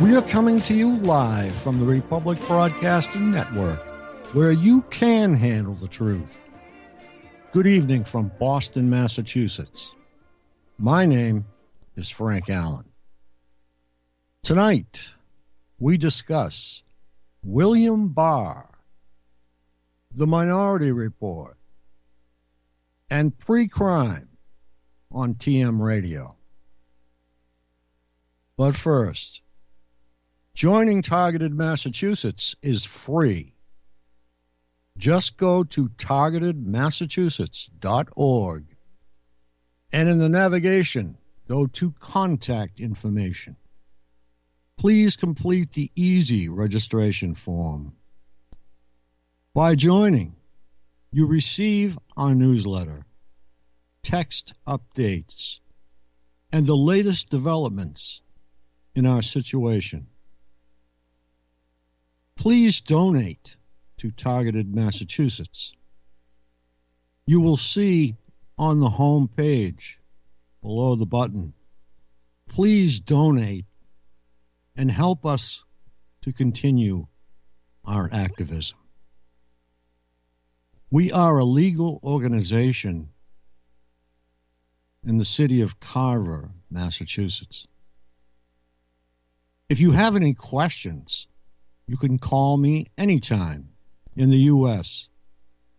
We are coming to you live from the Republic Broadcasting Network, where you can handle the truth. Good evening from Boston, Massachusetts. My name is Frank Allen. Tonight, we discuss William Barr, the Minority Report, and pre-crime on TM Radio. But first, joining Targeted Massachusetts is free. Just go to targetedmassachusetts.org and in the navigation, go to Contact Information. Please complete the easy registration form. By joining, you receive our newsletter, text updates, and the latest developments in our situation. Please donate to Targeted Massachusetts. You will see on the home page below the button, please donate and help us to continue our activism. We are a legal organization in the city of Carver, Massachusetts. If you have any questions, you can call me anytime in the U.S.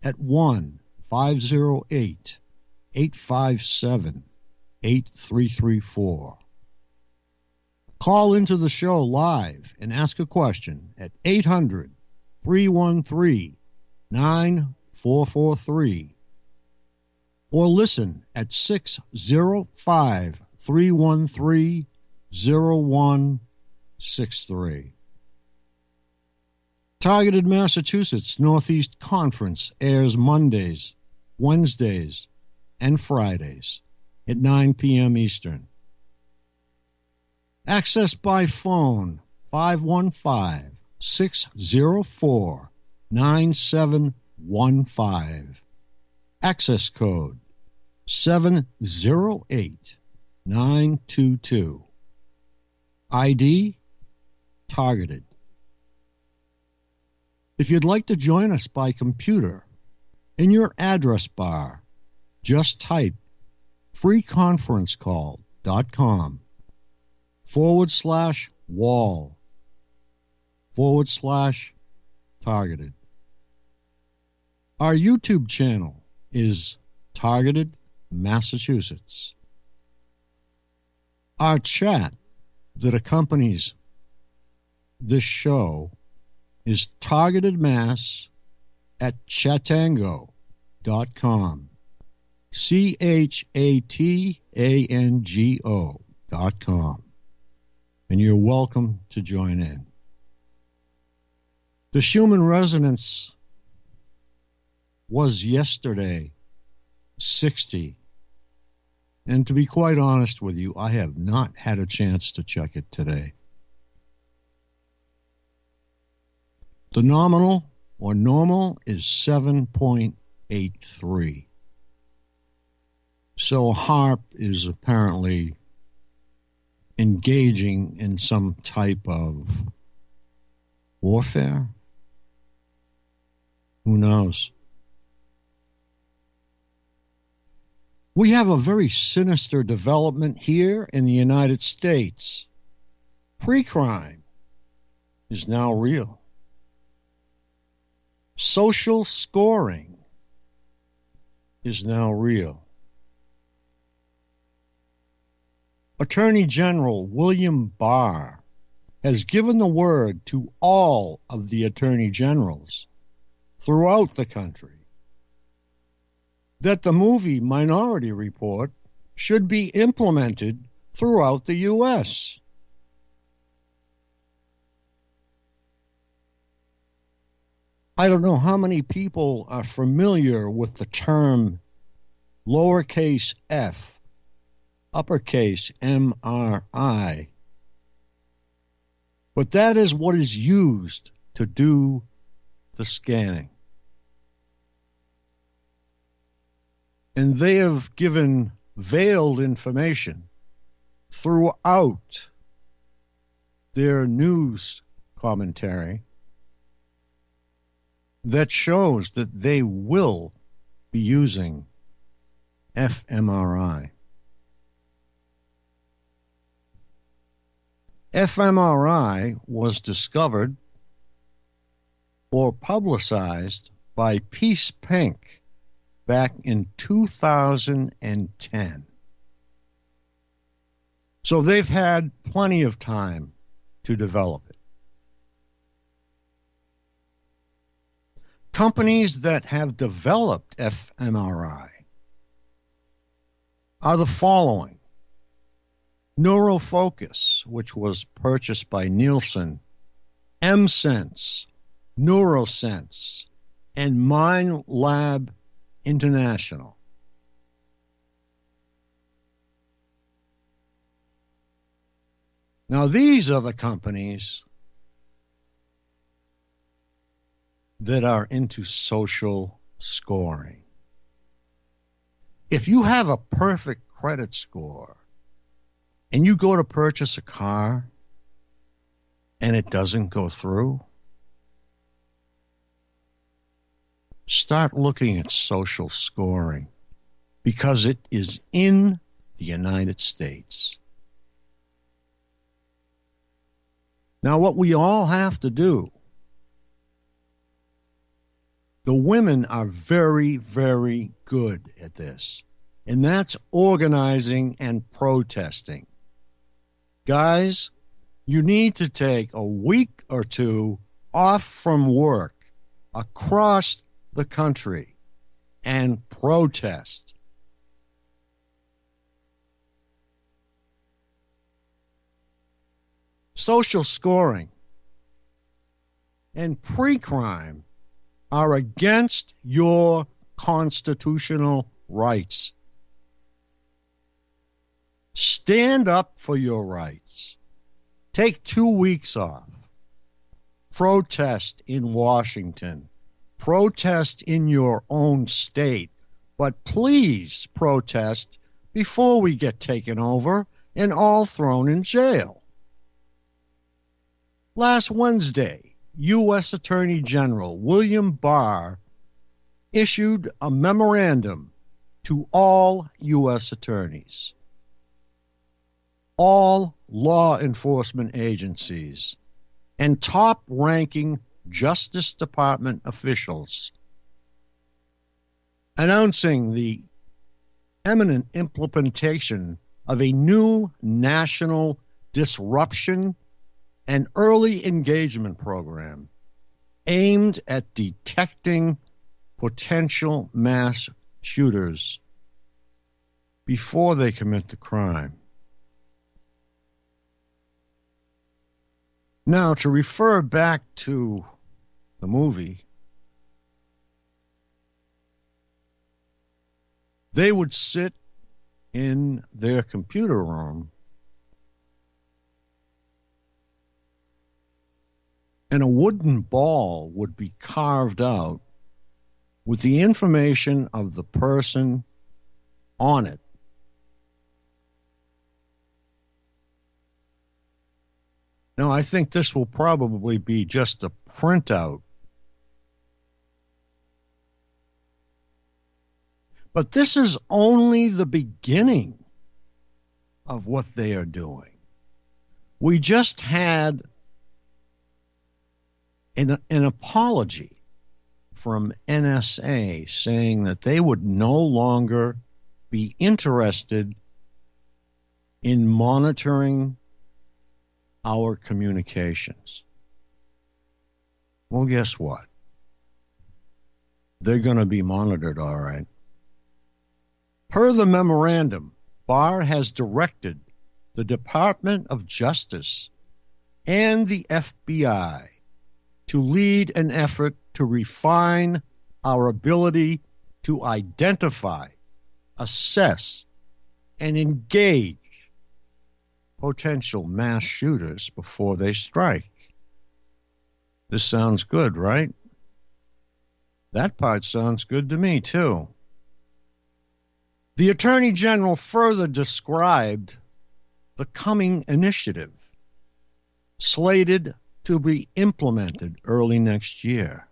at 1-508-857-8334. Call into the show live and ask a question at 800-313-9443 or listen at 605-313-0163. Targeted Massachusetts Northeast Conference airs Mondays, Wednesdays, and Fridays at 9 p.m. Eastern. Access by phone 515-604-9715. Access code 708922. ID Targeted. If you'd like to join us by computer, in your address bar, just type freeconferencecall.com/wall/targeted. Our YouTube channel is Targeted Massachusetts. Our chat that accompanies this show is targetedmass@chatango.com. CHATANGO.com. And you're welcome to join in. The Schumann resonance was yesterday 60. And to be quite honest with you, I have not had a chance to check it today. The nominal or normal is 7.83. So HARP is apparently engaging in some type of warfare. Who knows? We have a very sinister development here in the United States. Pre-crime is now real. Social scoring is now real. Attorney General William Barr has given the word to all of the attorney generals throughout the country that the movie Minority Report should be implemented throughout the U.S. I don't know how many people are familiar with the term lowercase f, uppercase MRI, but that is what is used to do the scanning. And they have given veiled information throughout their news commentary that shows that they will be using fMRI. fMRI was discovered or publicized by Peace Pink back in 2010. So they've had plenty of time to develop it. Companies that have developed fMRI are the following: Neurofocus, which was purchased by Nielsen, MSense, Neurosense, and MindLab International. Now, these are the companies that are into social scoring. If you have a perfect credit score and you go to purchase a car and it doesn't go through, start looking at social scoring, because it is in the United States. Now, what we all have to do, the women are very, very good at this, and that's organizing and protesting. Guys, you need to take a week or two off from work across the country and protest. Social scoring and pre-crime are against your constitutional rights. Stand up for your rights. Take 2 weeks off. Protest in Washington. Protest in your own state. But please protest before we get taken over and all thrown in jail. Last Wednesday, U.S. Attorney General William Barr issued a memorandum to all U.S. attorneys, all law enforcement agencies, and top-ranking Justice Department officials, announcing the imminent implementation of a new national disruption and early engagement program aimed at detecting potential mass shooters before they commit the crime. Now, to refer back to the movie, they would sit in their computer room and a wooden ball would be carved out with the information of the person on it. Now, I think this will probably be just a printout. But this is only the beginning of what they are doing. We just had an apology from NSA saying that they would no longer be interested in monitoring our communications. Well, guess what? They're going to be monitored, all right. Per the memorandum, Barr has directed the Department of Justice and the FBI to lead an effort to refine our ability to identify, assess, and engage potential mass shooters before they strike. This sounds good, right? That part sounds good to me, too. The Attorney General further described the coming initiative. slated to be implemented early next year.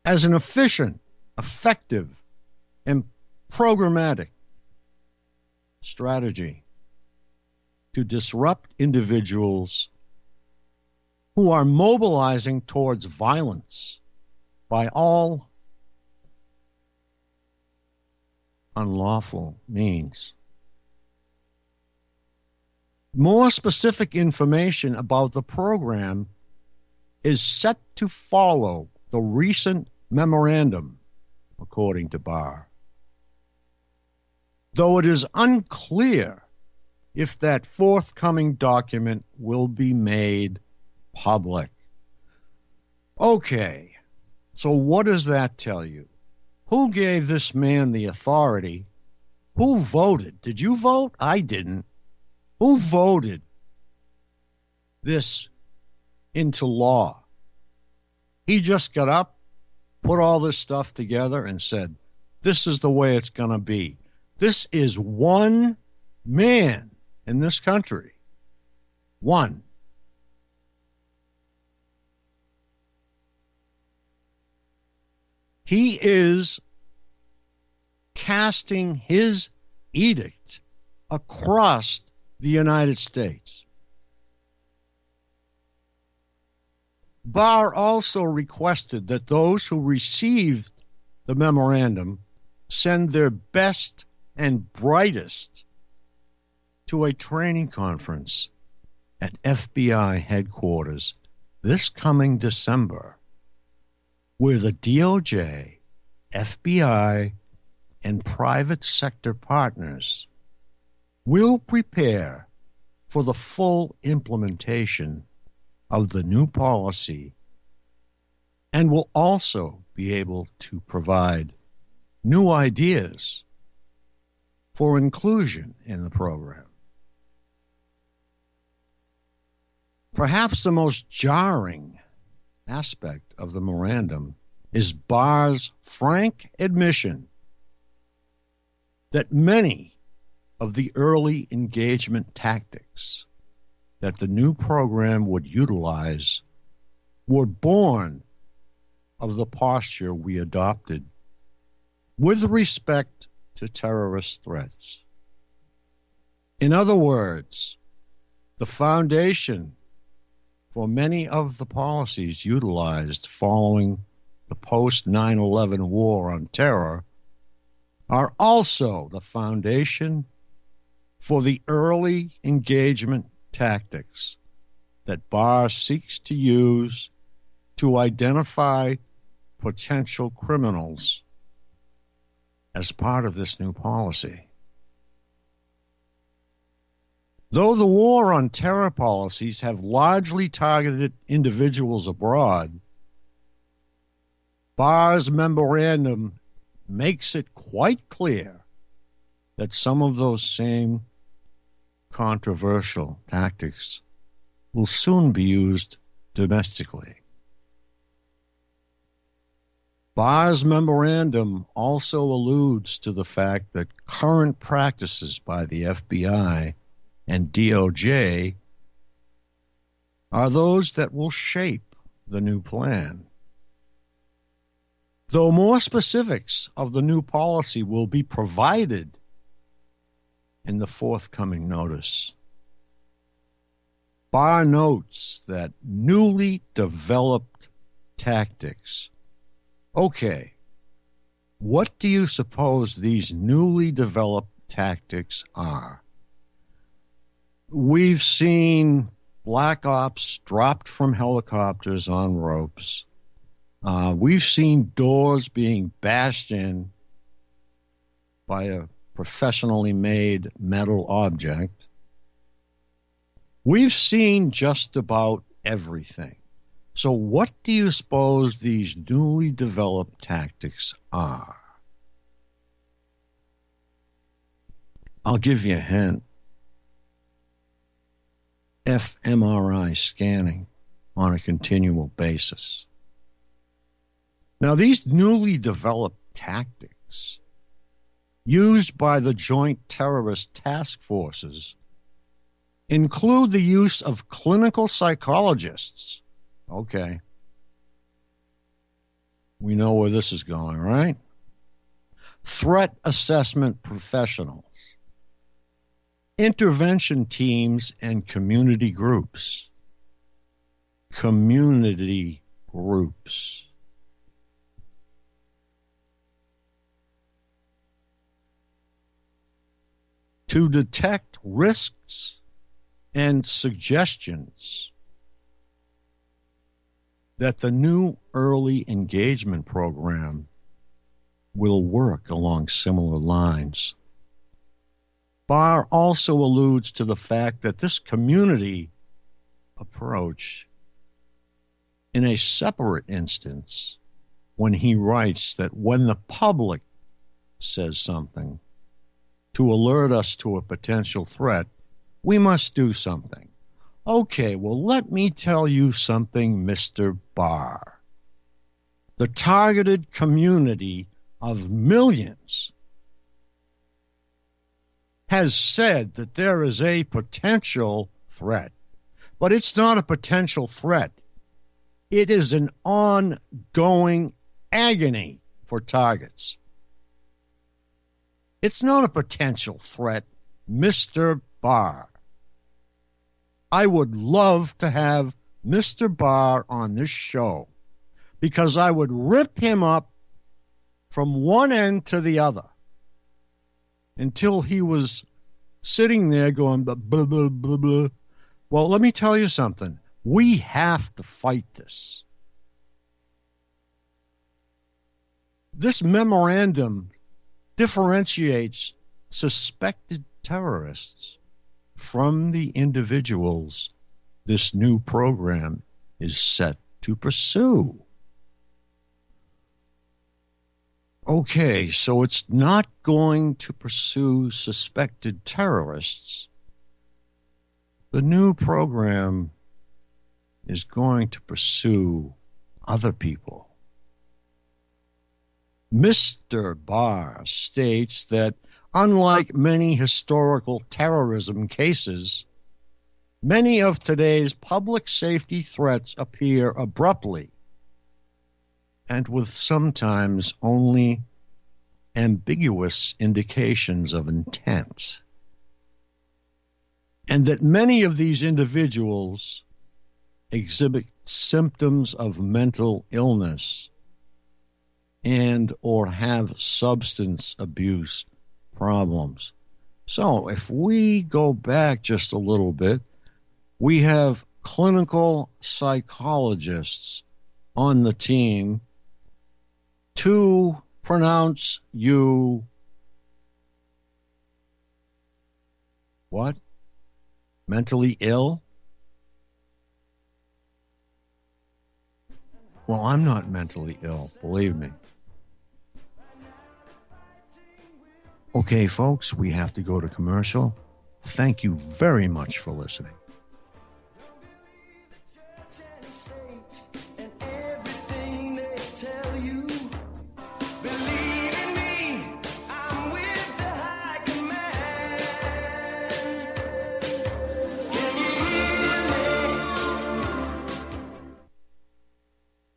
As an efficient, effective, and programmatic strategy to disrupt individuals who are mobilizing towards violence by all unlawful means. More specific information about the program is set to follow the recent memorandum, according to Barr. Though it is unclear if that forthcoming document will be made public. Okay, so what does that tell you? Who gave this man the authority? Who voted? Did you vote? I didn't. Who voted this into law? He just got up, put all this stuff together, and said, this is the way it's going to be. This is one man in this country. One. He is casting his edict across the United States. Barr also requested that those who received the memorandum send their best and brightest to a training conference at FBI headquarters this coming December, where the DOJ, FBI, and private sector partners will prepare for the full implementation of the new policy and will also be able to provide new ideas for inclusion in the program. Perhaps the most jarring aspect of the memorandum is Barr's frank admission that many of the early engagement tactics that the new program would utilize were born of the posture we adopted with respect to terrorist threats. In other words, the foundation for many of the policies utilized following the post-9/11 war on terror are also the foundation for the early engagement tactics that Barr seeks to use to identify potential criminals as part of this new policy. Though the war on terror policies have largely targeted individuals abroad, Barr's memorandum makes it quite clear that some of those same controversial tactics will soon be used domestically. Barr's memorandum also alludes to the fact that current practices by the FBI and DOJ are those that will shape the new plan. Though more specifics of the new policy will be provided in the forthcoming notice, Barr notes that newly developed tactics. Okay, what do you suppose these newly developed tactics are? We've seen black ops dropped from helicopters on ropes. We've seen doors being bashed in by a professionally made metal object. We've seen just about everything. So what do you suppose these newly developed tactics are? I'll give you a hint. fMRI scanning on a continual basis. Now, these newly developed tactics used by the Joint Terrorist Task Forces include the use of clinical psychologists. Okay. We know where this is going, right? Threat assessment professionals, intervention teams, and community groups. Community groups. To detect risks and suggestions that the new early engagement program will work along similar lines. Barr also alludes to the fact that this community approach, in a separate instance, when he writes that when the public says something to alert us to a potential threat, we must do something. Okay, well, let me tell you something, Mr. Barr. The targeted community of millions has said that there is a potential threat, but it's not a potential threat. It is an ongoing agony for targets. It's not a potential threat, Mr. Barr. I would love to have Mr. Barr on this show because I would rip him up from one end to the other until he was sitting there going blah, blah, blah, blah, blah. Well, let me tell you something. We have to fight this. This memorandum differentiates suspected terrorists from the individuals this new program is set to pursue. Okay, so it's not going to pursue suspected terrorists. The new program is going to pursue other people. Mr. Barr states that unlike many historical terrorism cases, many of today's public safety threats appear abruptly and with sometimes only ambiguous indications of intent, and that many of these individuals exhibit symptoms of mental illness and or have substance abuse problems. So if we go back just a little bit, we have clinical psychologists on the team to pronounce you what? Mentally ill? Well, I'm not mentally ill, believe me. Okay, folks, we have to go to commercial. Thank you very much for listening.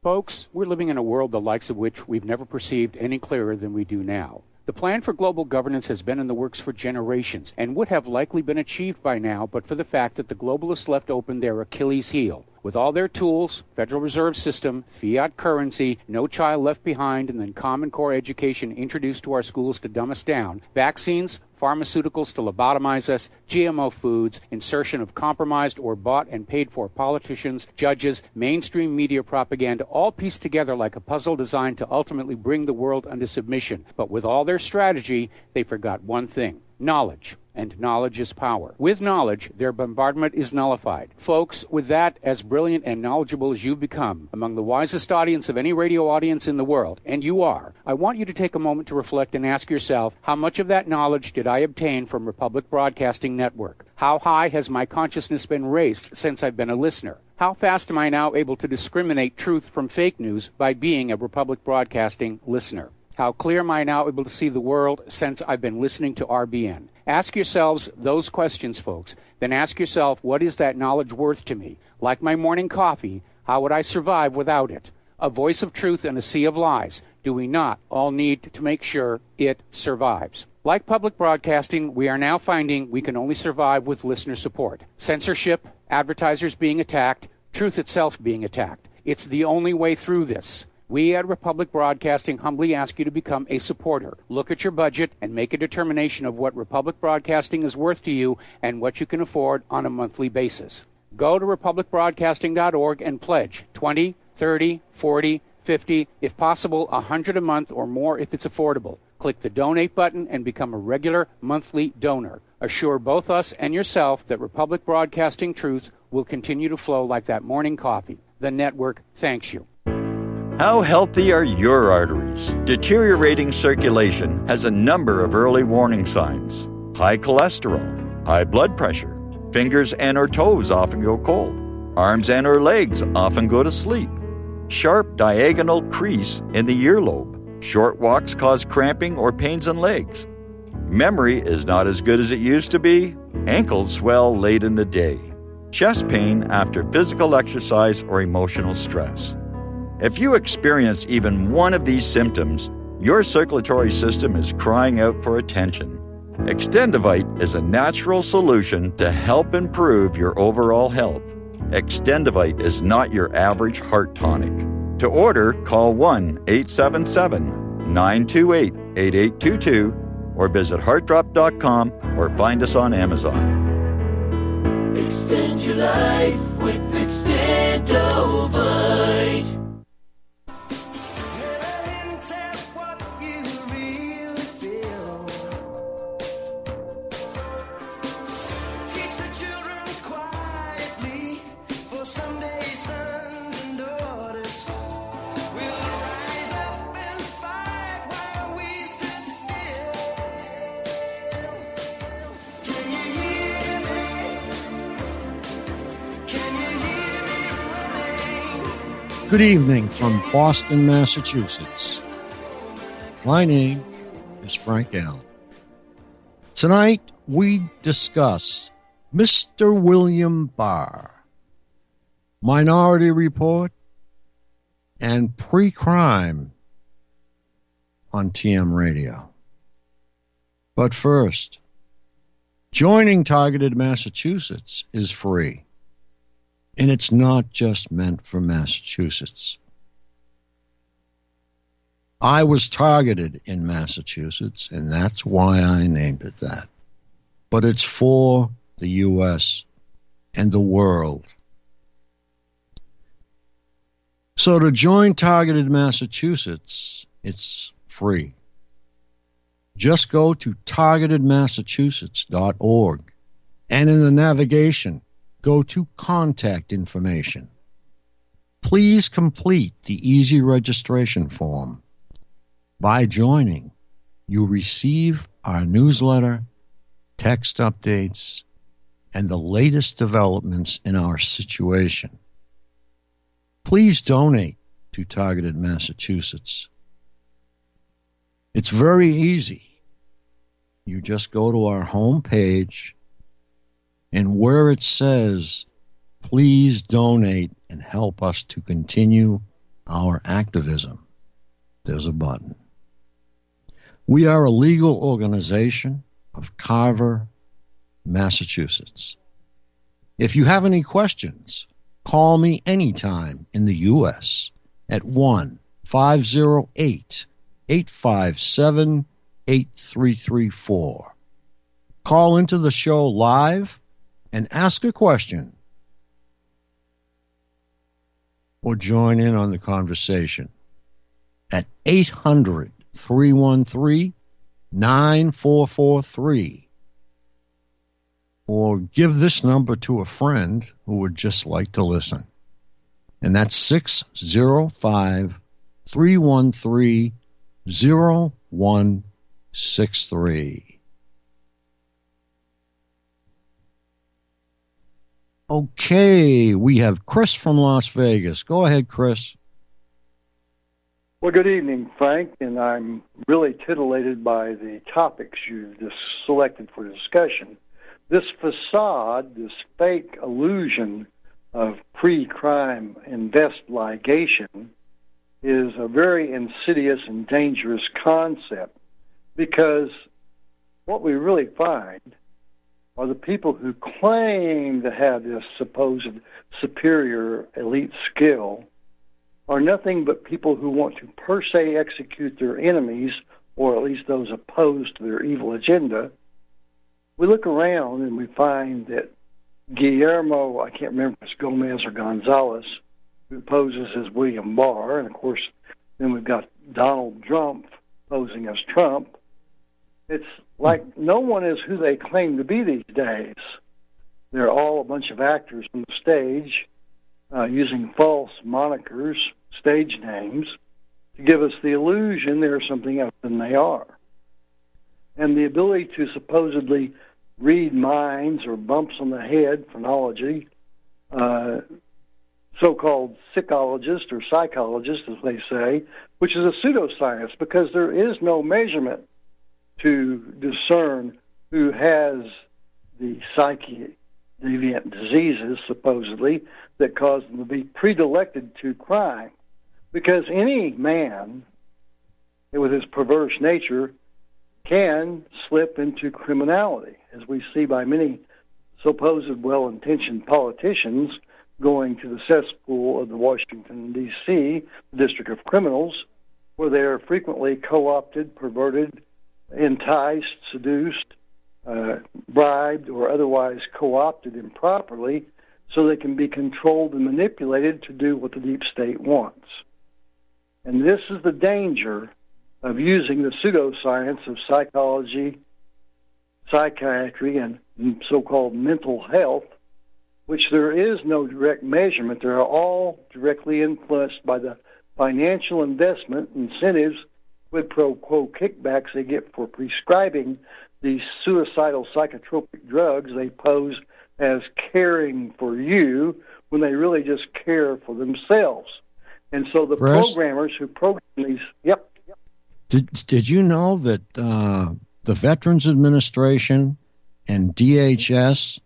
Folks, we're living in a world the likes of which we've never perceived any clearer than we do now. The plan for global governance has been in the works for generations and would have likely been achieved by now but for the fact that the globalists left open their Achilles heel. With all their tools, Federal Reserve System, fiat currency, no child left behind, and then Common Core education introduced to our schools to dumb us down, vaccines, pharmaceuticals to lobotomize us, GMO foods, insertion of compromised or bought and paid for politicians, judges, mainstream media propaganda, all pieced together like a puzzle designed to ultimately bring the world under submission. But with all their strategy, they forgot one thing: knowledge. And knowledge is power. With knowledge, their bombardment is nullified. Folks, with that, as brilliant and knowledgeable as you've become, among the wisest audience of any radio audience in the world, and you are, I want you to take a moment to reflect and ask yourself, how much of that knowledge did I obtain from Republic Broadcasting Network? How high has my consciousness been raised since I've been a listener? How fast am I now able to discriminate truth from fake news by being a Republic Broadcasting listener? How clear am I now able to see the world since I've been listening to RBN? Ask yourselves those questions, folks. Then ask yourself, what is that knowledge worth to me? Like my morning coffee, how would I survive without it? A voice of truth in a sea of lies. Do we not all need to make sure it survives? Like public broadcasting, we are now finding we can only survive with listener support. Censorship, advertisers being attacked, truth itself being attacked. It's the only way through this. We at Republic Broadcasting humbly ask you to become a supporter. Look at your budget and make a determination of what Republic Broadcasting is worth to you and what you can afford on a monthly basis. Go to republicbroadcasting.org and pledge 20, 30, 40, 50, if possible, 100 a month or more if it's affordable. Click the donate button and become a regular monthly donor. Assure both us and yourself that Republic Broadcasting truth will continue to flow like that morning coffee. The network thanks you. How healthy are your arteries? Deteriorating circulation has a number of early warning signs. High cholesterol, high blood pressure, fingers and or toes often go cold, arms and or legs often go to sleep, sharp diagonal crease in the earlobe, short walks cause cramping or pains in legs, memory is not as good as it used to be, ankles swell late in the day, chest pain after physical exercise or emotional stress. If you experience even one of these symptoms, your circulatory system is crying out for attention. Extendivite is a natural solution to help improve your overall health. Extendivite is not your average heart tonic. To order, call 1-877-928-8822 or visit heartdrop.com or find us on Amazon. Extend your life with Extendivite. Good evening from Boston, Massachusetts. My name is Frank Allen. Tonight, we discuss Mr. William Barr, Minority Report, and Pre-Crime on TM Radio. But first, joining Targeted Massachusetts is free. And it's not just meant for Massachusetts. I was targeted in Massachusetts, and that's why I named it that. But it's for the U.S. and the world. So to join Targeted Massachusetts, it's free. Just go to targetedmassachusetts.org, and in the navigation, go to Contact Information. Please complete the easy registration form. By joining, you receive our newsletter, text updates, and the latest developments in our situation. Please donate to Targeted Massachusetts. It's very easy. You just go to our homepage, and where it says, please donate and help us to continue our activism, there's a button. We are a legal organization of Carver, Massachusetts. If you have any questions, call me anytime in the U.S. at 1-508-857-8334. Call into the show live and ask a question or join in on the conversation at 800-313-9443 or give this number to a friend who would just like to listen. And that's 605-313-0163. Okay, we have Chris from Las Vegas. Go ahead, Chris. Well, good evening, Frank, and I'm really titillated by the topics you've just selected for discussion. This facade, this fake illusion of pre-crime investigation is a very insidious and dangerous concept, because what we really find are the people who claim to have this supposed superior elite skill are nothing but people who want to per se execute their enemies, or at least those opposed to their evil agenda. We look around and we find that Guillermo, I can't remember if it's Gomez or Gonzalez, who poses as William Barr, and of course then we've got Donald Trump posing as Trump. It's like no one is who they claim to be these days. They're all a bunch of actors on the stage using false monikers, stage names, to give us the illusion they're something else than they are. And the ability to supposedly read minds or bumps on the head, phrenology, so-called psychologist or psychologist, as they say, which is a pseudoscience, because there is no measurement to discern who has the psyche deviant diseases, supposedly, that cause them to be predilected to crime. Because any man, with his perverse nature, can slip into criminality, as we see by many supposed well-intentioned politicians going to the cesspool of the Washington, D.C., District of Criminals, where they are frequently co-opted, perverted, enticed, seduced, bribed, or otherwise co-opted improperly, so they can be controlled and manipulated to do what the deep state wants. And this is the danger of using the pseudoscience of psychology, psychiatry, and so-called mental health, which there is no direct measurement. They are all directly influenced by the financial investment, incentives, quid pro quo kickbacks they get for prescribing these suicidal psychotropic drugs they pose as caring for you when they really just care for themselves. And so the programmers who program these... Yep. Did you know that the Veterans Administration and DHS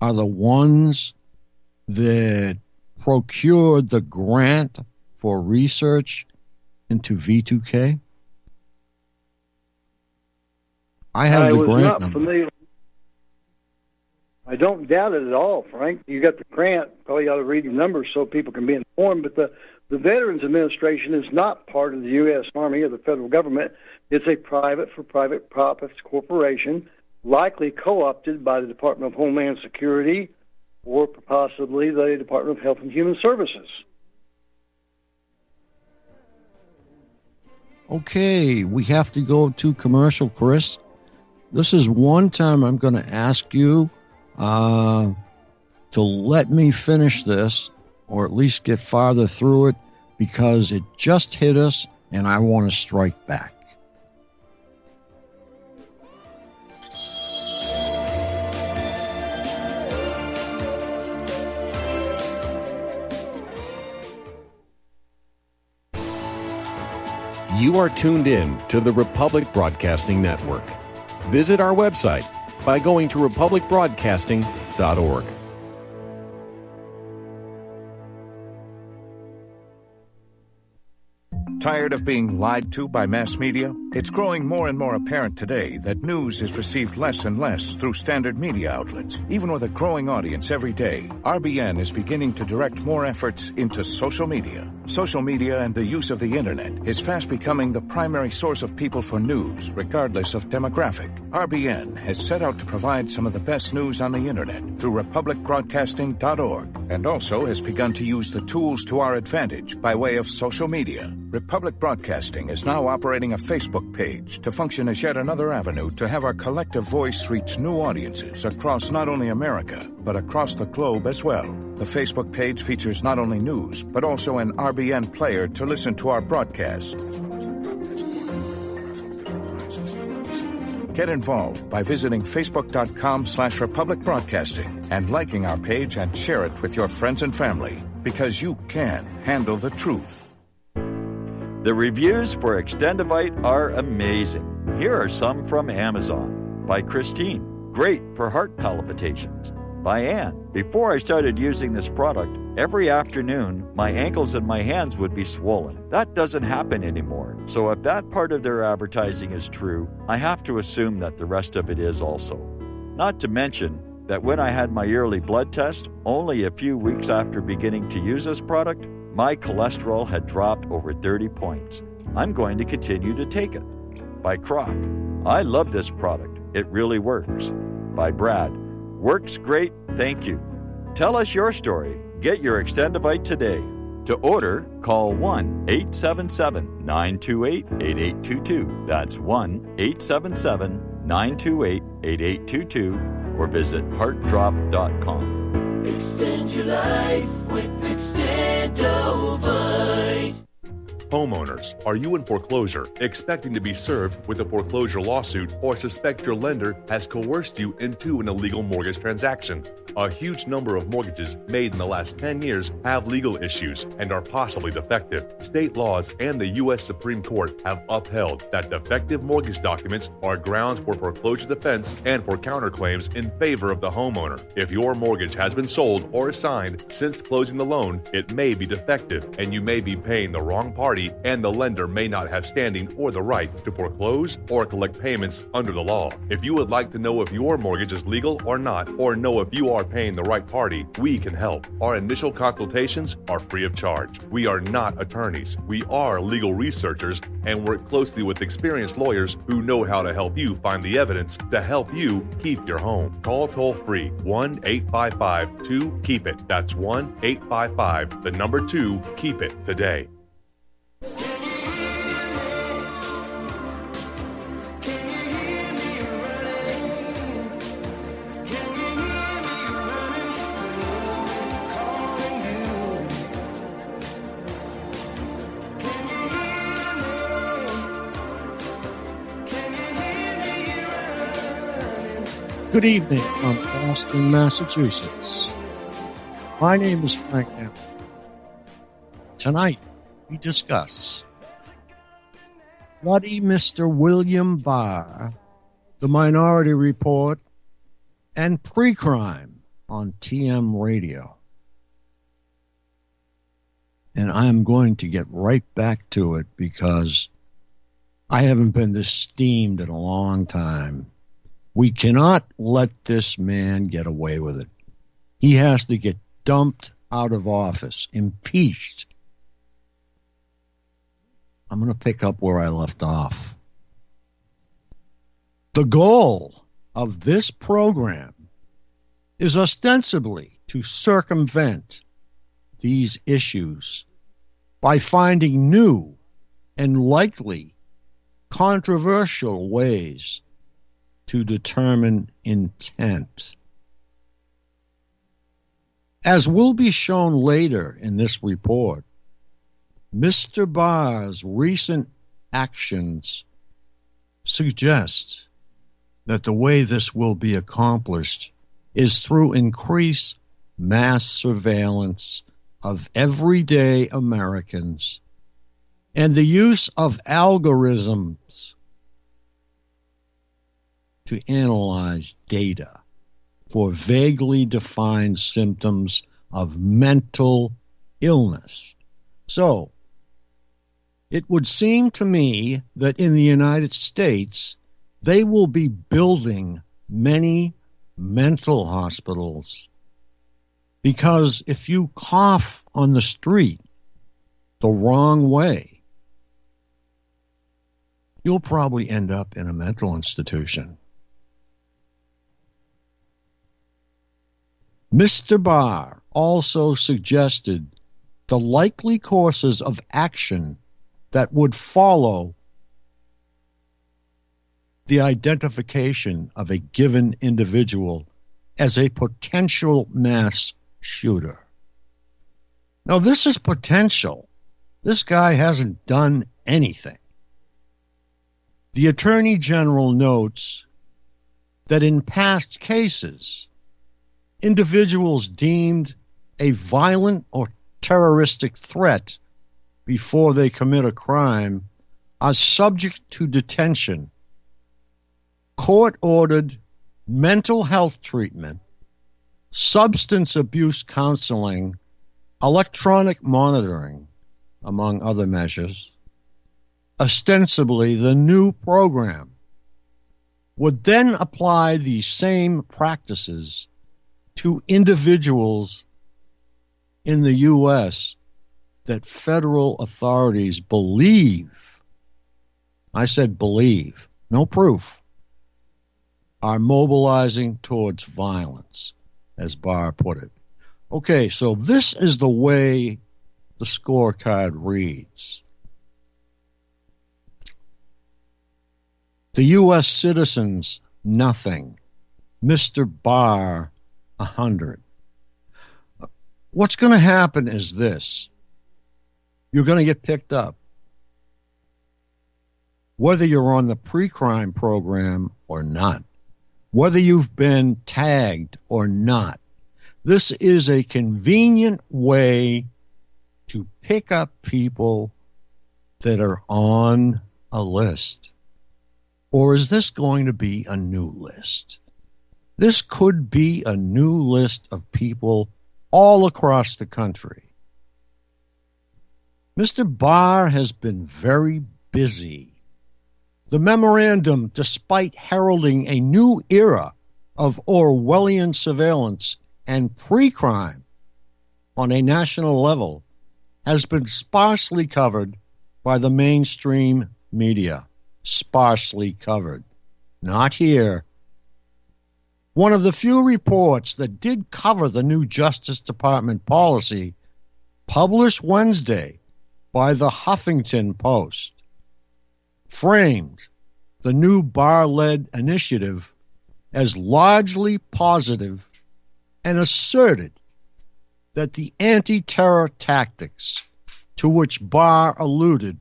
are the ones that procured the grant for research into V2K? I have the grant number. Familiar. I don't doubt it at all, Frank. You got the grant. Probably ought to read the numbers so people can be informed. But the Veterans Administration is not part of the U.S. Army or the federal government. It's a private profits corporation, likely co-opted by the Department of Homeland Security or possibly the Department of Health and Human Services. Okay, we have to go to commercial, Chris. This is one time I'm going to ask you to let me finish this, or at least get farther through it, because it just hit us and I want to strike back. You are tuned in to the Republic Broadcasting Network. Visit our website by going to republicbroadcasting.org. Tired of being lied to by mass media? It's growing more and more apparent today that news is received less and less through standard media outlets. Even with a growing audience every day, RBN is beginning to direct more efforts into social media. Social media and the use of the internet is fast becoming the primary source of people for news, regardless of demographic. RBN has set out to provide some of the best news on the internet through republicbroadcasting.org, and also has begun to use the tools to our advantage by way of social media. Republic Broadcasting is now operating a Facebook page to function as yet another avenue to have our collective voice reach new audiences across not only America, but across the globe as well. The Facebook page features not only news, but also an RBN player to listen to our broadcast. Get involved by visiting facebook.com/Republic Broadcasting and liking our page, and share it with your friends and family, because you can handle the truth. The reviews for Extendivite are amazing. Here are some from Amazon. By Christine, great for heart palpitations. By Ann, before I started using this product, every afternoon my ankles and my hands would be swollen. That doesn't happen anymore. So if that part of their advertising is true, I have to assume that the rest of it is also. Not to mention that when I had my yearly blood test, only a few weeks after beginning to use this product, my cholesterol had dropped over 30 points. I'm going to continue to take it. By Croc, I love this product. It really works. By Brad, works great, thank you. Tell us your story. Get your Extendivite today. To order, call 1-877-928-8822. That's 1-877-928-8822. Or visit heartdrop.com. Extend your life with Extendovite. Homeowners, are you in foreclosure, expecting to be served with a foreclosure lawsuit, or suspect your lender has coerced you into an illegal mortgage transaction? A huge number of mortgages made in the last 10 years have legal issues and are possibly defective. State laws and the U.S. Supreme Court have upheld that defective mortgage documents are grounds for foreclosure defense and for counterclaims in favor of the homeowner. If your mortgage has been sold or assigned since closing the loan, it may be defective and you may be paying the wrong party, and the lender may not have standing or the right to foreclose or collect payments under the law. If you would like to know if your mortgage is legal or not, or know if you are paying the right party, we can help. Our initial consultations are free of charge. We are not attorneys. We are legal researchers and work closely with experienced lawyers who know how to help you find the evidence to help you keep your home. Call toll-free 1-855-2-KEEP-IT. That's 1-855-2-KEEP-IT today. Good evening from Boston, Massachusetts. My name is Frank Allen. Tonight, we discuss Bloody Mr. William Barr, the Minority Report, and Pre-Crime on TM Radio. And I'm going to get right back to it because I haven't been this steamed in a long time. We cannot let this man get away with it. He has to get dumped out of office, impeached. I'm going to pick up where I left off. The goal of this program is ostensibly to circumvent these issues by finding new and likely controversial ways to determine intent. As will be shown later in this report, Mr. Barr's recent actions suggest that the way this will be accomplished is through increased mass surveillance of everyday Americans and the use of algorithms to analyze data for vaguely defined symptoms of mental illness. So, it would seem to me that in the United States, they will be building many mental hospitals because if you cough on the street the wrong way, you'll probably end up in a mental institution. Mr. Barr also suggested the likely courses of action that would follow the identification of a given individual as a potential mass shooter. Now, this is potential. This guy hasn't done anything. The Attorney General notes that in past cases, individuals deemed a violent or terroristic threat before they commit a crime are subject to detention, court-ordered mental health treatment, substance abuse counseling, electronic monitoring, among other measures. Ostensibly, the new program would then apply these same practices to individuals in the U.S. that federal authorities believe, I said believe, no proof, are mobilizing towards violence, as Barr put it. Okay, so this is the way the scorecard reads. The U.S. citizens, nothing. Mr. Barr, 100. What's going to happen is this. You're going to get picked up. Whether you're on the pre-crime program or not. Whether you've been tagged or not. This is a convenient way to pick up people that are on a list. Or is this going to be a new list? This could be a new list of people all across the country. Mr. Barr has been very busy. The memorandum, despite heralding a new era of Orwellian surveillance and pre-crime on a national level, has been sparsely covered by the mainstream media. Sparsely covered. Not here. One of the few reports that did cover the new Justice Department policy, published Wednesday by the Huffington Post, framed the new Barr-led initiative as largely positive and asserted that the anti-terror tactics to which Barr alluded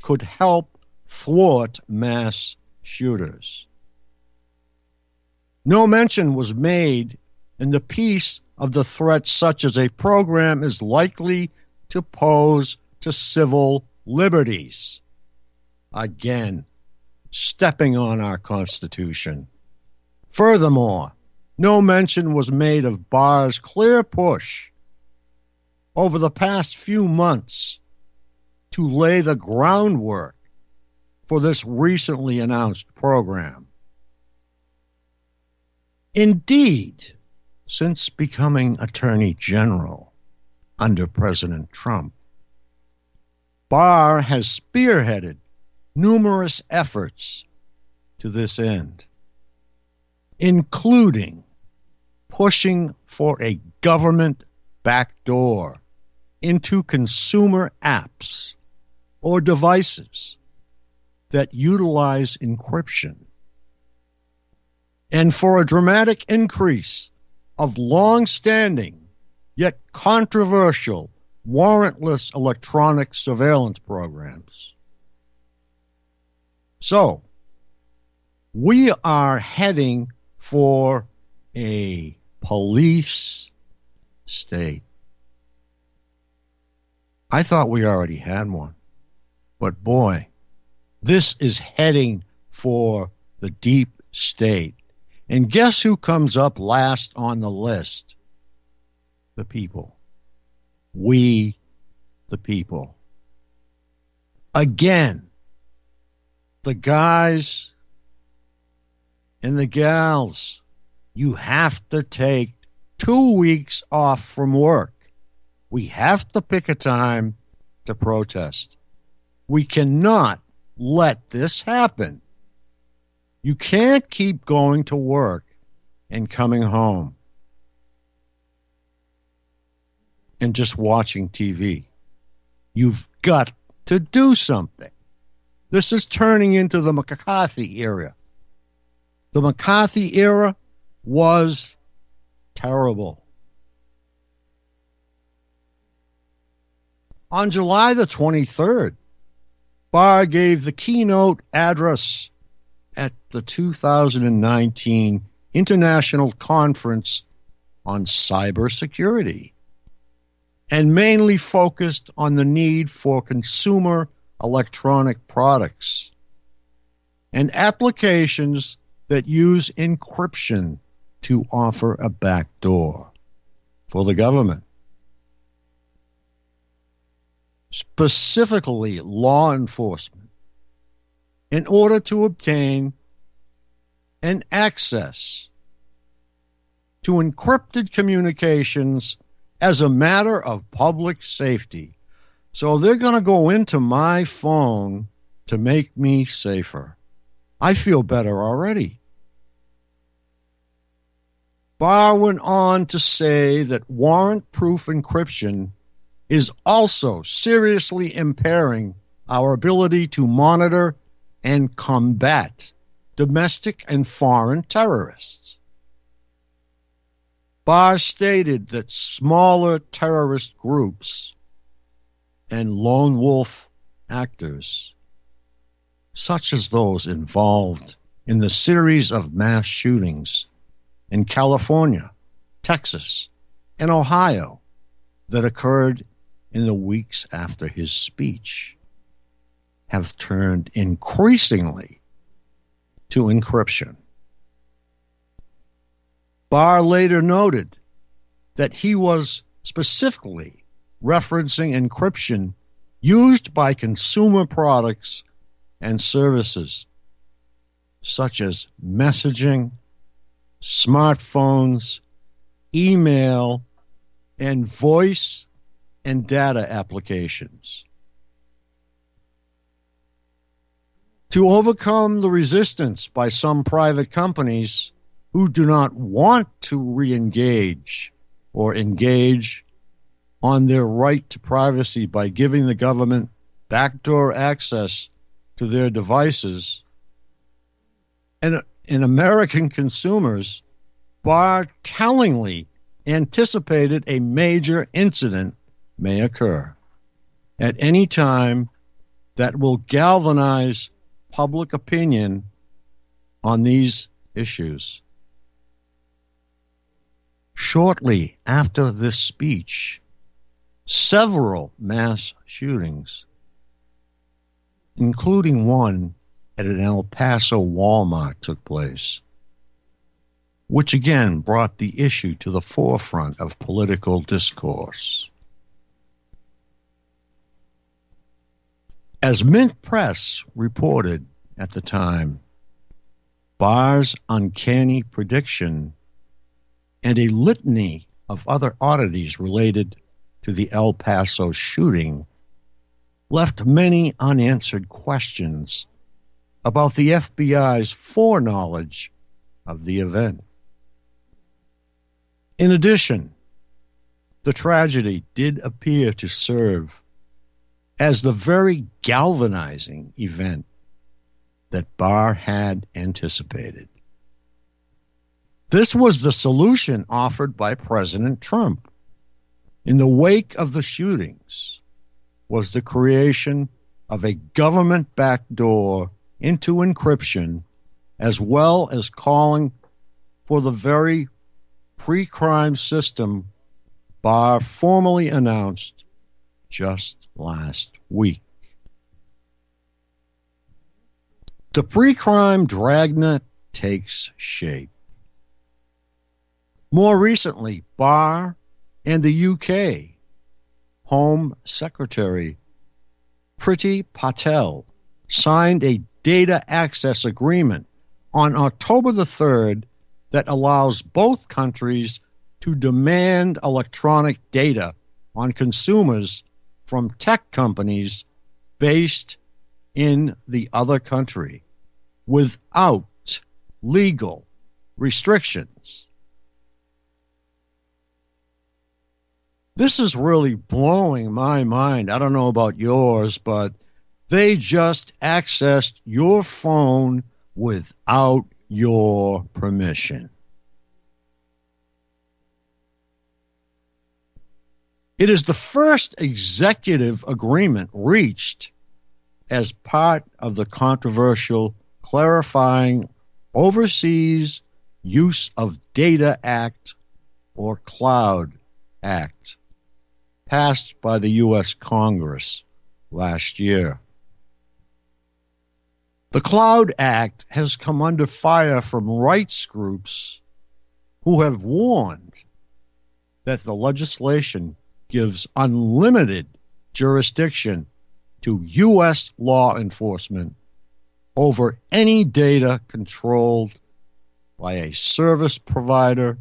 could help thwart mass shooters. No mention was made in the piece of the threat such as a program is likely to pose to civil liberties. Again, stepping on our Constitution. Furthermore, no mention was made of Barr's clear push over the past few months to lay the groundwork for this recently announced program. Indeed, since becoming Attorney General under President Trump, Barr has spearheaded numerous efforts to this end, including pushing for a government backdoor into consumer apps or devices that utilize encryption, and for a dramatic increase of long-standing yet controversial warrantless electronic surveillance programs. So, we are heading for a police state. I thought we already had one, but boy, this is heading for the deep state. And guess who comes up last on the list? The people. We, the people. Again, the guys and the gals, you have to take 2 weeks off from work. We have to pick a time to protest. We cannot let this happen. You can't keep going to work and coming home and just watching TV. You've got to do something. This is turning into the McCarthy era. The McCarthy era was terrible. On July the 23rd, Barr gave the keynote address at the 2019 International Conference on Cybersecurity. and mainly focused on the need for consumer electronic products and applications that use encryption to offer a backdoor for the government. Specifically, law enforcement, in order to obtain an access to encrypted communications as a matter of public safety. So they're going to go into my phone to make me safer. I feel better already. Barr went on to say that warrant-proof encryption is also seriously impairing our ability to monitor and combat domestic and foreign terrorists. Barr stated that smaller terrorist groups and lone wolf actors, such as those involved in the series of mass shootings in California, Texas, and Ohio that occurred in the weeks after his speech, have turned increasingly to encryption. Barr later noted that he was specifically referencing encryption used by consumer products and services such as messaging, smartphones, email, and voice and data applications. To overcome the resistance by some private companies who do not want to re-engage or engage on their right to privacy by giving the government backdoor access to their devices, and in American consumers, Barr tellingly anticipated a major incident may occur at any time that will galvanize public opinion on these issues. Shortly after this speech, several mass shootings, including one at an El Paso Walmart, took place, which again brought the issue to the forefront of political discourse. As Mint Press reported at the time, Barr's uncanny prediction and a litany of other oddities related to the El Paso shooting left many unanswered questions about the FBI's foreknowledge of the event. In addition, the tragedy did appear to serve as the very galvanizing event that Barr had anticipated. This was the solution offered by President Trump in the wake of the shootings, was the creation of a government backdoor into encryption, as well as calling for the very pre-crime system Barr formally announced just last week. The pre-crime dragnet takes shape. More recently, Barr and the UK Home Secretary Priti Patel signed a data access agreement on October the 3rd that allows both countries to demand electronic data on consumers from tech companies based in the other country without legal restrictions. This is really blowing my mind. I don't know about yours, but they just accessed your phone without your permission. It is the first executive agreement reached as part of the controversial Clarifying Overseas Use of Data Act, or CLOUD Act, passed by the U.S. Congress last year. The Cloud Act has come under fire from rights groups who have warned that the legislation gives unlimited jurisdiction to U.S. law enforcement over any data controlled by a service provider,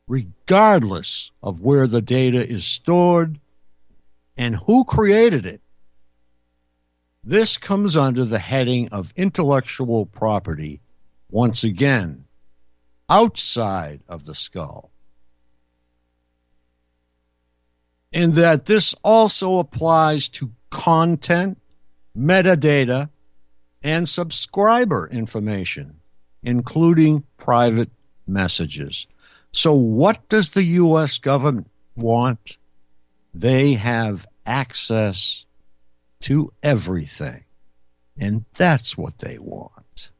regardless of where the data is stored and who created it. This comes under the heading of intellectual property, once again, outside of the skull. In that this also applies to content, metadata, and subscriber information, including private messages. So what does the U.S. government want? They have access to everything, and that's what they want.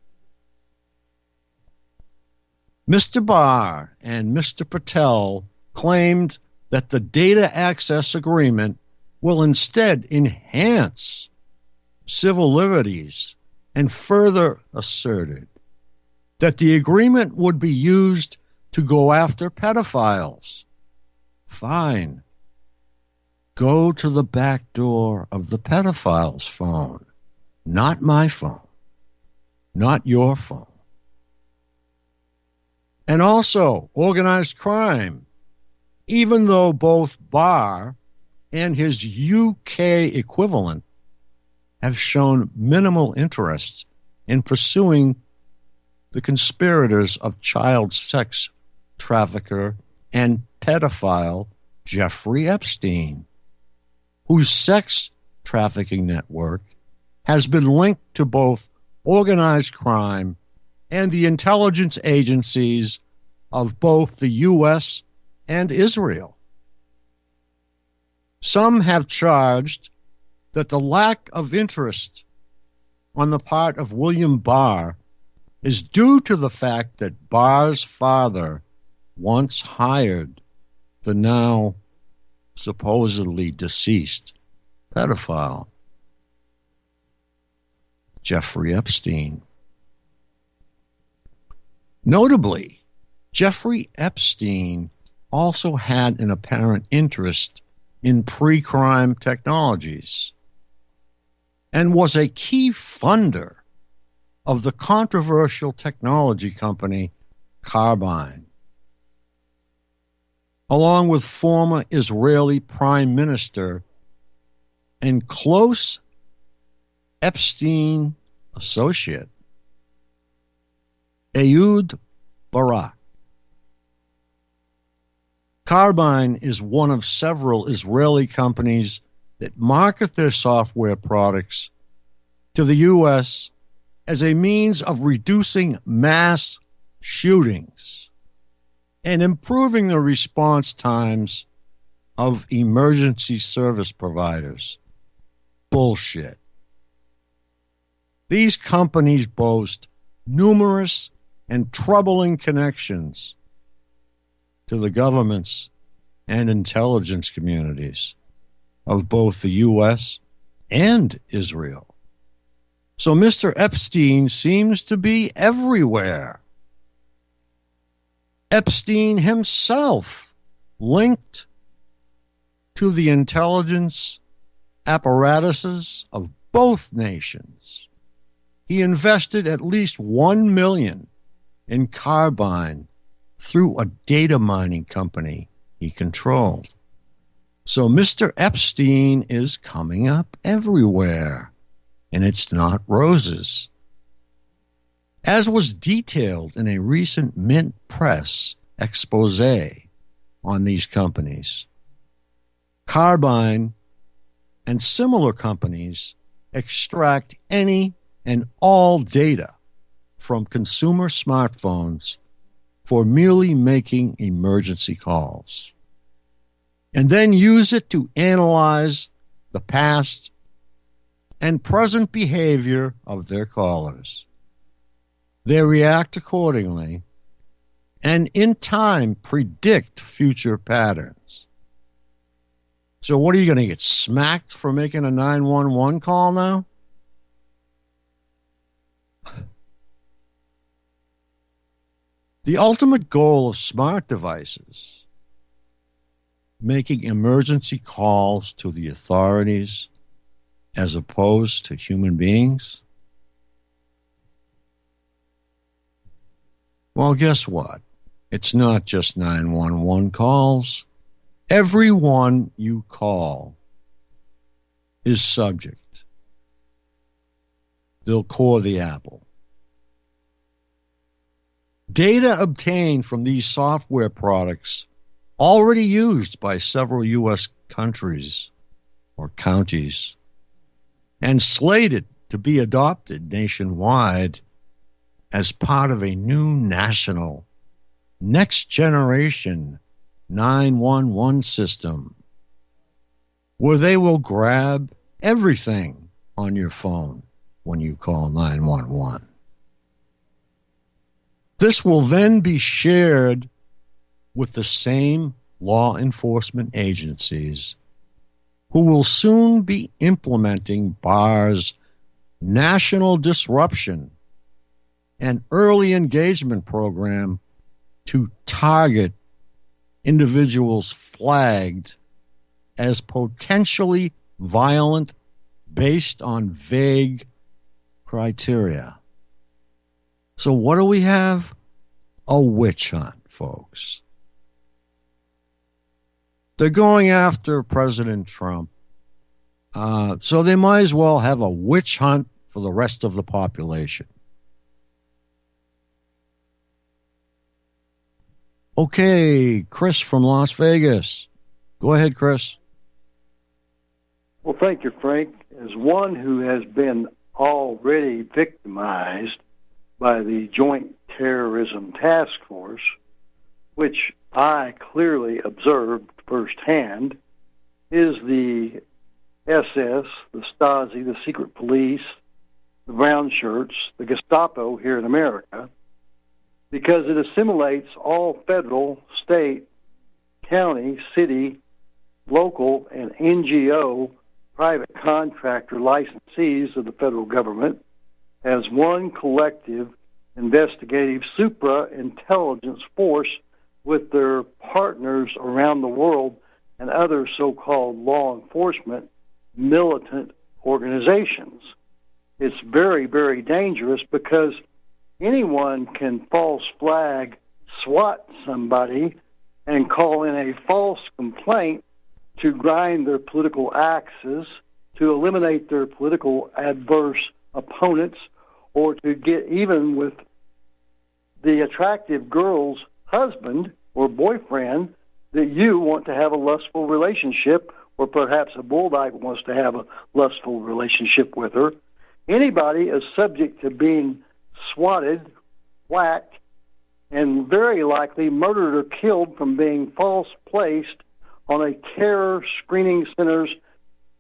Mr. Barr and Mr. Patel claimed that the data access agreement will instead enhance civil liberties, and further asserted that the agreement would be used to go after pedophiles. Fine. Go to the back door of the pedophile's phone, not my phone, not your phone. And also organized crime, even though both Barr and his UK equivalent have shown minimal interest in pursuing the conspirators of child sex trafficker and pedophile Jeffrey Epstein, whose sex trafficking network has been linked to both organized crime and the intelligence agencies of both the U.S. and Israel. Some have charged that the lack of interest on the part of William Barr is due to the fact that Barr's father once hired the now supposedly deceased pedophile Jeffrey Epstein. Notably, Jeffrey Epstein also had an apparent interest in pre-crime technologies and was a key funder of the controversial technology company Carbine, along with former Israeli Prime Minister and close Epstein associate Ehud Barak. Carbine is one of several Israeli companies that market their software products to the U.S. as a means of reducing mass shootings and improving the response times of emergency service providers. Bullshit. These companies boast numerous and troubling connections to the governments and intelligence communities of both the U.S. and Israel. So Mr. Epstein seems to be everywhere. Epstein himself linked to the intelligence apparatuses of both nations. He invested at least $1 million in Carbine through a data mining company he controlled. So Mr. Epstein is coming up everywhere, and it's not roses. As was detailed in a recent Mint Press expose on these companies, Carbine and similar companies extract any and all data from consumer smartphones for merely making emergency calls, and then use it to analyze the past and present behavior of their callers. They react accordingly and in time predict future patterns. So what are you going to get smacked for making a 911 call now? The ultimate goal of smart devices, making emergency calls to the authorities as opposed to human beings? Well, guess what? It's not just 911 calls. Everyone you call is subject. They'll core the apple. Data obtained from these software products, already used by several U.S. countries or counties, and slated to be adopted nationwide as part of a new national, next-generation 911 system, where they will grab everything on your phone when you call 911. This will then be shared with the same law enforcement agencies who will soon be implementing Barr's National Disruption and Early Engagement Program to target individuals flagged as potentially violent based on vague criteria. So what do we have? A witch hunt, folks. They're going after President Trump, so they might as well have a witch hunt for the rest of the population. Okay, Chris from Las Vegas. Go ahead, Chris. Well, thank you, Frank. As one who has been already victimized by the Joint Terrorism Task Force, which I clearly observed firsthand, is the SS, the Stasi, the secret police, the brown shirts, the Gestapo here in America, because it assimilates all federal, state, county, city, local, and NGO private contractor licensees of the federal government as one collective investigative supra-intelligence force with their partners around the world and other so-called law enforcement militant organizations. It's very, very dangerous because anyone can false flag SWAT somebody and call in a false complaint to grind their political axes, to eliminate their political adverse opponents, or to get even with the attractive girl's husband or boyfriend that you want to have a lustful relationship, or perhaps a bulldyke wants to have a lustful relationship with her. Anybody is subject to being swatted, whacked, and very likely murdered or killed from being false placed on a terror screening center's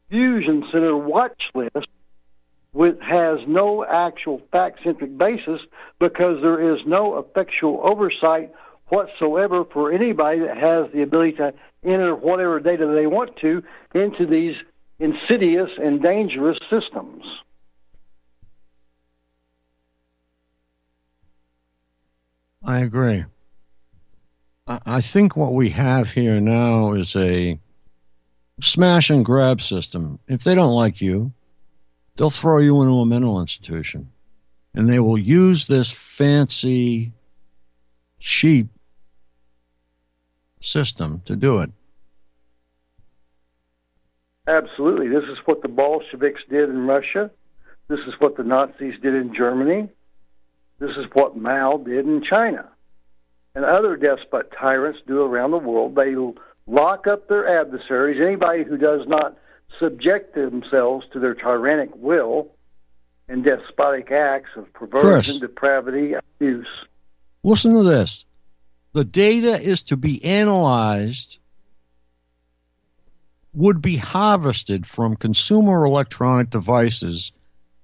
fusion center watch list, which has no actual fact-centric basis because there is no effectual oversight whatsoever for anybody that has the ability to enter whatever data they want to into these insidious and dangerous systems. I agree. I think what we have here now is a smash and grab system. If they don't like you, they'll throw you into a mental institution. And they will use this fancy, cheap system to do it. Absolutely. This is what the Bolsheviks did in Russia. This is what the Nazis did in Germany. This is what Mao did in China. And other despot tyrants do around the world. They lock up their adversaries, anybody who does not subject themselves to their tyrannic will and despotic acts of perversion, Chris, depravity, abuse. Listen to this. The data is to be analyzed, would be harvested from consumer electronic devices,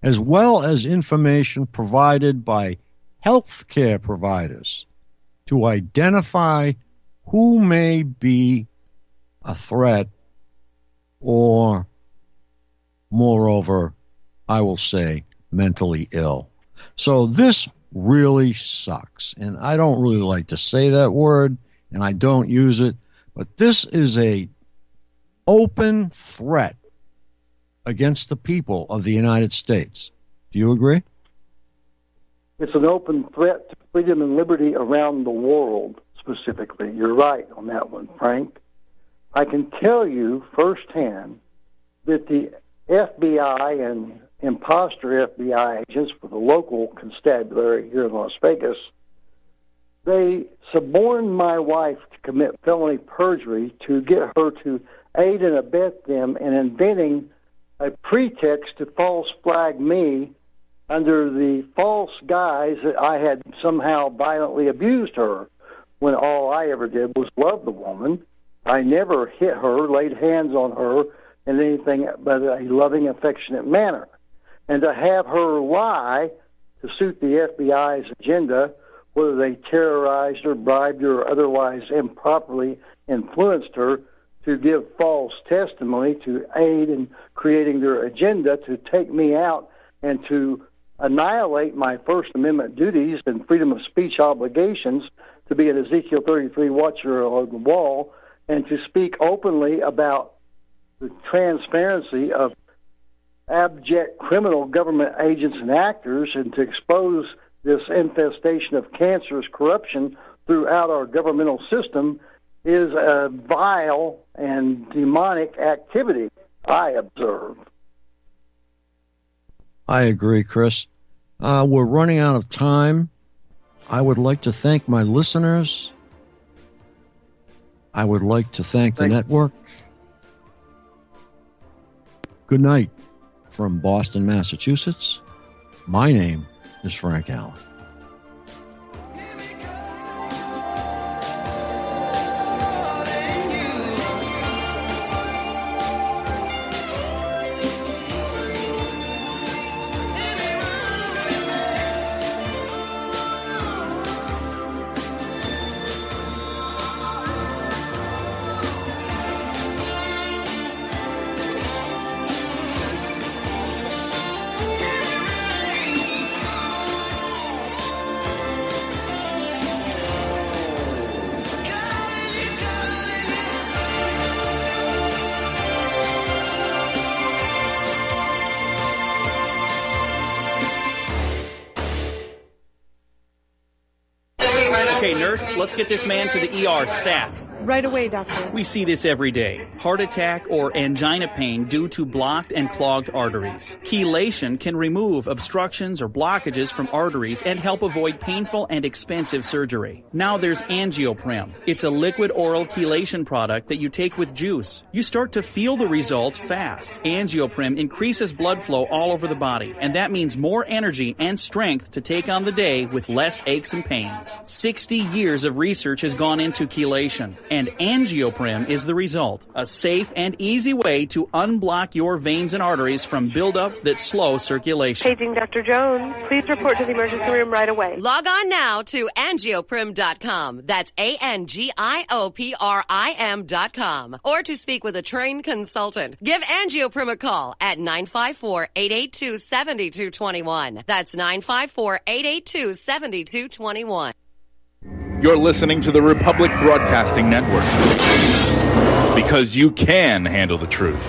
as well as information provided by healthcare providers to identify who may be a threat or, moreover, I will say, mentally ill. So this really sucks. And I don't really like to say that word, and I don't use it, but this is a open threat against the people of the United States. Do you agree? It's an open threat to freedom and liberty around the world, specifically. You're right on that one, Frank. I can tell you firsthand that the FBI and imposter FBI agents for the local constabulary here in Las Vegas, they suborned my wife to commit felony perjury to get her to aid and abet them in inventing a pretext to false flag me under the false guise that I had somehow violently abused her, when all I ever did was love the woman. I never hit her, laid hands on her in anything but a loving, affectionate manner. And to have her lie to suit the FBI's agenda, whether they terrorized her, bribed her, or otherwise improperly influenced her to give false testimony to aid in creating their agenda to take me out and to annihilate my First Amendment duties and freedom of speech obligations to be an Ezekiel 33 watcher on the wall and to speak openly about the transparency of abject criminal government agents and actors and to expose this infestation of cancerous corruption throughout our governmental system is a vile and demonic activity, I observe. I agree, Chris. We're running out of time. I would like to thank my listeners. I would like to thank the network. Good night from Boston, Massachusetts. My name is Frank Allen. Okay, nurse, let's get this man to the ER stat. Right away, doctor. We see this every day. Heart attack or angina pain due to blocked and clogged arteries. Chelation can remove obstructions or blockages from arteries and help avoid painful and expensive surgery. Now there's Angioprim. It's a liquid oral chelation product that you take with juice. You start to feel the results fast. Angioprim increases blood flow all over the body, and that means more energy and strength to take on the day with less aches and pains. 60 years of research has gone into chelation, and Angioprim is the result. A safe and easy way to unblock your veins and arteries from buildup that slow circulation. Paging Dr. Jones. Please report to the emergency room right away. Log on now to angioprim.com. That's ANGIOPRIM.com. Or to speak with a trained consultant. Give Angioprim a call at 954-882-7221. That's 954-882-7221. You're listening to the Republic Broadcasting Network, because you can handle the truth.